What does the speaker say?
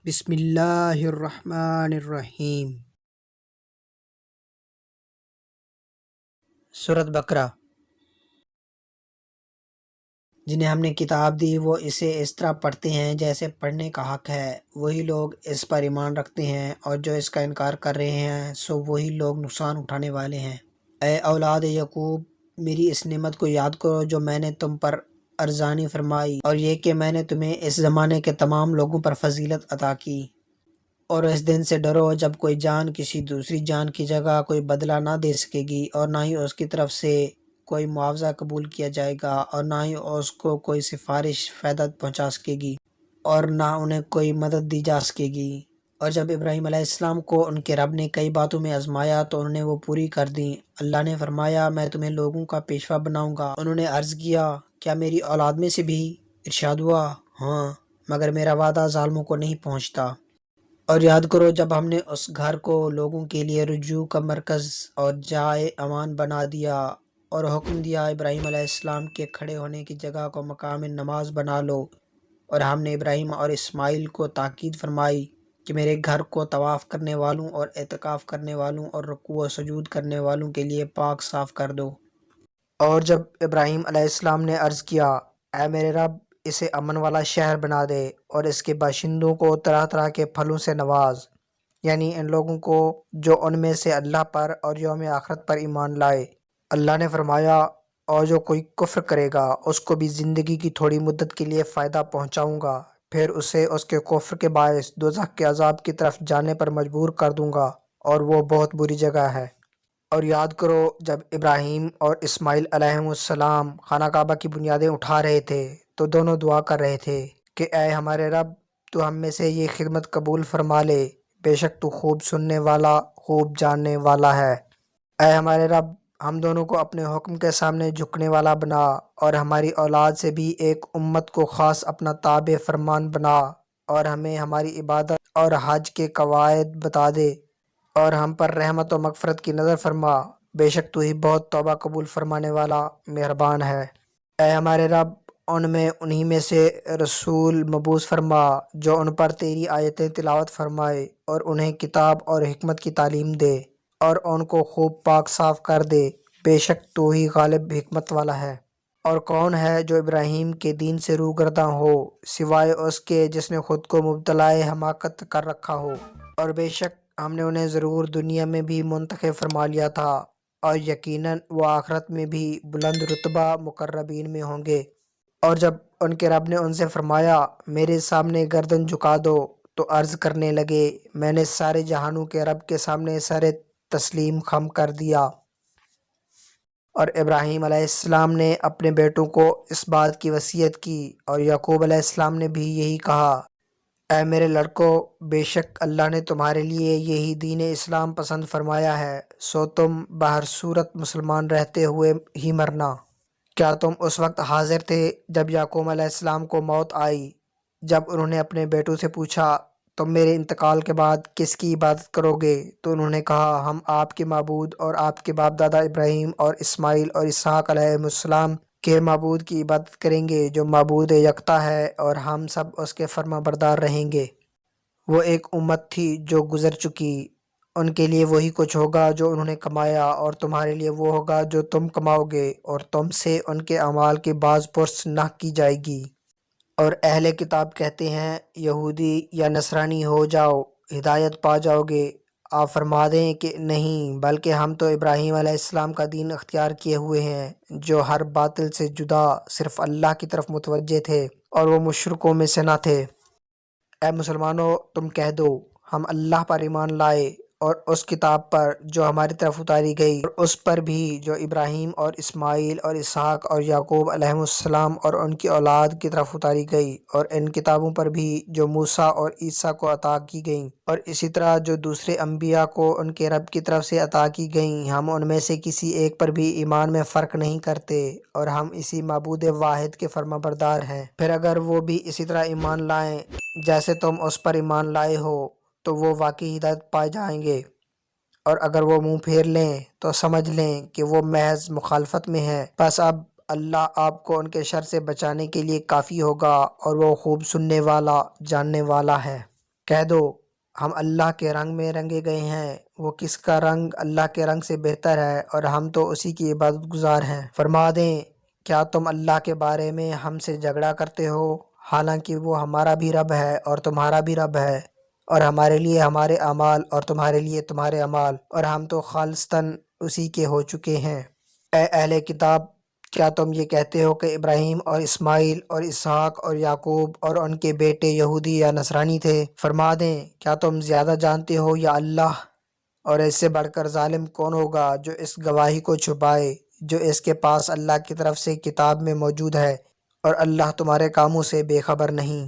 بسم اللہ الرحمن الرحیم۔ سورۃ بقرہ۔ جنہیں ہم نے کتاب دی وہ اسے اس طرح پڑھتے ہیں جیسے پڑھنے کا حق ہے، وہی لوگ اس پر ایمان رکھتے ہیں، اور جو اس کا انکار کر رہے ہیں سو وہی لوگ نقصان اٹھانے والے ہیں۔ اے اولاد یعقوب، میری اس نعمت کو یاد کرو جو میں نے تم پر ارزانی فرمائی، اور یہ کہ میں نے تمہیں اس زمانے کے تمام لوگوں پر فضیلت عطا کی۔ اور اس دن سے ڈرو جب کوئی جان کسی دوسری جان کی جگہ کوئی بدلہ نہ دے سکے گی، اور نہ ہی اس کی طرف سے کوئی معاوضہ قبول کیا جائے گا، اور نہ ہی اس کو کوئی سفارش فائدہ پہنچا سکے گی، اور نہ انہیں کوئی مدد دی جا سکے گی۔ اور جب ابراہیم علیہ السلام کو ان کے رب نے کئی باتوں میں آزمایا تو انہوں نے وہ پوری کر دیں۔ اللہ نے فرمایا میں تمہیں لوگوں کا پیشوا بناؤں گا۔ انہوں نے عرض کیا کیا میری اولاد میں سے بھی؟ ارشاد ہوا ہاں، مگر میرا وعدہ ظالموں کو نہیں پہنچتا۔ اور یاد کرو جب ہم نے اس گھر کو لوگوں کے لیے رجوع کا مرکز اور جائے امان بنا دیا، اور حکم دیا ابراہیم علیہ السلام کے کھڑے ہونے کی جگہ کو مقام نماز بنا لو، اور ہم نے ابراہیم اور اسماعیل کو تاکید فرمائی کہ میرے گھر کو طواف کرنے والوں اور اعتکاف کرنے والوں اور رکوع و سجود کرنے والوں کے لیے پاک صاف کر دو۔ اور جب ابراہیم علیہ السلام نے عرض کیا اے میرے رب، اسے امن والا شہر بنا دے اور اس کے باشندوں کو طرح طرح کے پھلوں سے نواز، یعنی ان لوگوں کو جو ان میں سے اللہ پر اور یوم آخرت پر ایمان لائے۔ اللہ نے فرمایا اور جو کوئی کفر کرے گا اس کو بھی زندگی کی تھوڑی مدت کے لیے فائدہ پہنچاؤں گا، پھر اسے اس کے کفر کے باعث دوزخ کے عذاب کی طرف جانے پر مجبور کر دوں گا، اور وہ بہت بری جگہ ہے۔ اور یاد کرو جب ابراہیم اور اسماعیل علیہ السلام خانہ کعبہ کی بنیادیں اٹھا رہے تھے تو دونوں دعا کر رہے تھے کہ اے ہمارے رب، تو ہم میں سے یہ خدمت قبول فرما لے، بے شک تو خوب سننے والا خوب جاننے والا ہے۔ اے ہمارے رب، ہم دونوں کو اپنے حکم کے سامنے جھکنے والا بنا، اور ہماری اولاد سے بھی ایک امت کو خاص اپنا تابع فرمان بنا، اور ہمیں ہماری عبادت اور حج کے قواعد بتا دے، اور ہم پر رحمت و مغفرت کی نظر فرما، بے شک تو ہی بہت توبہ قبول فرمانے والا مہربان ہے۔ اے ہمارے رب، ان میں انہی میں سے رسول مبعوث فرما جو ان پر تیری آیتیں تلاوت فرمائے اور انہیں کتاب اور حکمت کی تعلیم دے، اور ان کو خوب پاک صاف کر دے، بے شک تو ہی غالب حکمت والا ہے۔ اور کون ہے جو ابراہیم کے دین سے روگرداں ہو سوائے اس کے جس نے خود کو مبتلائے حماقت کر رکھا ہو؟ اور بے شک ہم نے انہیں ضرور دنیا میں بھی منتخب فرما لیا تھا، اور یقیناً وہ آخرت میں بھی بلند رتبہ مقربین میں ہوں گے۔ اور جب ان کے رب نے ان سے فرمایا میرے سامنے گردن جھکا دو تو عرض کرنے لگے میں نے سارے جہانوں کے رب کے سامنے سر تسلیم خم کر دیا۔ اور ابراہیم علیہ السلام نے اپنے بیٹوں کو اس بات کی وصیت کی، اور یعقوب علیہ السلام نے بھی یہی کہا اے میرے لڑکو، بے شک اللہ نے تمہارے لیے یہی دین اسلام پسند فرمایا ہے، سو تم بہر صورت مسلمان رہتے ہوئے ہی مرنا۔ کیا تم اس وقت حاضر تھے جب یعقوب علیہ السلام کو موت آئی، جب انہوں نے اپنے بیٹوں سے پوچھا تم میرے انتقال کے بعد کس کی عبادت کرو گے؟ تو انہوں نے کہا ہم آپ کے معبود اور آپ کے باپ دادا ابراہیم اور اسماعیل اور اسحاق علیہ السلام کے معبود کی عبادت کریں گے جو معبود یکتا ہے، اور ہم سب اس کے فرما بردار رہیں گے۔ وہ ایک امت تھی جو گزر چکی، ان کے لیے وہی کچھ ہوگا جو انہوں نے کمایا، اور تمہارے لیے وہ ہوگا جو تم کماؤ گے، اور تم سے ان کے اعمال کی باز پرس نہ کی جائے گی۔ اور اہل کتاب کہتے ہیں یہودی یا نصرانی ہو جاؤ ہدایت پا جاؤ گے۔ آپ فرما دیں کہ نہیں، بلکہ ہم تو ابراہیم علیہ السلام کا دین اختیار کیے ہوئے ہیں جو ہر باطل سے جدا صرف اللہ کی طرف متوجہ تھے، اور وہ مشرکوں میں سے نہ تھے۔ اے مسلمانوں، تم کہہ دو ہم اللہ پر ایمان لائے اور اس کتاب پر جو ہماری طرف اتاری گئی، اور اس پر بھی جو ابراہیم اور اسماعیل اور اسحاق اور یعقوب علیہ السلام اور ان کی اولاد کی طرف اتاری گئی، اور ان کتابوں پر بھی جو موسیٰ اور عیسیٰ کو عطا کی گئیں، اور اسی طرح جو دوسرے انبیاء کو ان کے رب کی طرف سے عطا کی گئیں۔ ہم ان میں سے کسی ایک پر بھی ایمان میں فرق نہیں کرتے، اور ہم اسی معبود واحد کے فرما بردار ہیں۔ پھر اگر وہ بھی اسی طرح ایمان لائیں جیسے تم اس پر ایمان لائے ہو تو وہ واقعی ہدایت پائے جائیں گے، اور اگر وہ منہ پھیر لیں تو سمجھ لیں کہ وہ محض مخالفت میں ہیں۔ بس اب اللہ آپ کو ان کے شر سے بچانے کے لیے کافی ہوگا، اور وہ خوب سننے والا جاننے والا ہے۔ کہہ دو ہم اللہ کے رنگ میں رنگے گئے ہیں، وہ کس کا رنگ اللہ کے رنگ سے بہتر ہے، اور ہم تو اسی کی عبادت گزار ہیں۔ فرما دیں کیا تم اللہ کے بارے میں ہم سے جھگڑا کرتے ہو، حالانکہ وہ ہمارا بھی رب ہے اور تمہارا بھی رب ہے، اور ہمارے لیے ہمارے اعمال اور تمہارے لیے تمہارے اعمال، اور ہم تو خالصتاً اسی کے ہو چکے ہیں۔ اے اہل کتاب، کیا تم یہ کہتے ہو کہ ابراہیم اور اسماعیل اور اسحاق اور یعقوب اور ان کے بیٹے یہودی یا نصرانی تھے؟ فرما دیں کیا تم زیادہ جانتے ہو یا اللہ؟ اور اس سے بڑھ کر ظالم کون ہوگا جو اس گواہی کو چھپائے جو اس کے پاس اللہ کی طرف سے کتاب میں موجود ہے، اور اللہ تمہارے کاموں سے بے خبر نہیں۔